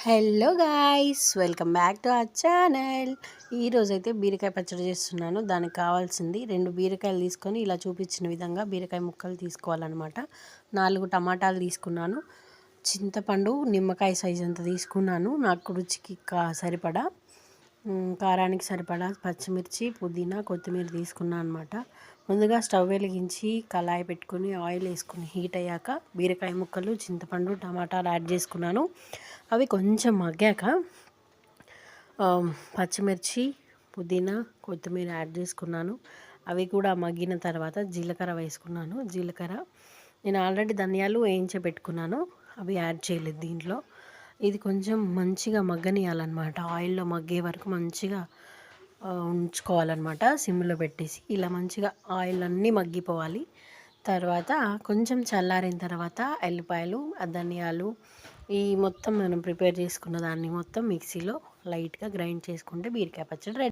Hello guys, welcome back to our channel. ఈరోజైతే బీరకాయ పచ్చడి చేస్తున్నాను. దానికి కావాల్సింది 2 బీరకాయలు తీసుకొని ఇలా చూపించిన విధంగా బీరకాయ ముక్కలు తీసుకోవాలన్నమాట. 4 టమాటాలు తీసుకున్నాను. చింతపండు నిమ్మకాయ సైజ్ అంత తీసుకున్నాను. నాకు రుచికి సరిపడా కారానికి సరిపడా పచ్చిమిర్చి, పుదీనా, కొత్తిమీర తీసుకున్నాను అనమాట. ముందుగా స్టవ్ వెలిగించి కళాయి పెట్టుకుని ఆయిల్ వేసుకుని హీట్ అయ్యాక బీరకాయ ముక్కలు, చింతపండు, టమాటాలు యాడ్ చేసుకున్నాను. అవి కొంచెం మగ్గాక పచ్చిమిర్చి, పుదీనా, కొత్తిమీర యాడ్ చేసుకున్నాను. అవి కూడా మగ్గిన తర్వాత జీలకర్ర వేసుకున్నాను. జీలకర్ర నేను ఆల్రెడీ ధనియాలు వేయించి పెట్టుకున్నాను, అవి యాడ్ చేయలేదు దీంట్లో. ఇది కొంచెం మంచిగా మగ్గనియాలన్నమాట. ఆయిల్లో మగ్గే వరకు మంచిగా ఉంచుకోవాలన్నమాట. సిమ్లో పెట్టేసి ఇలా మంచిగా ఆయిల్ అన్నీ మగ్గిపోవాలి. తర్వాత కొంచెం చల్లారిన తర్వాత ఎల్లిపాయలు, ధనియాలు ఈ మొత్తం మనం ప్రిపేర్ చేసుకున్న దాన్ని మొత్తం మిక్సీలో లైట్గా గ్రైండ్ చేసుకుంటే బీరకాయ పచ్చడి రెడీ.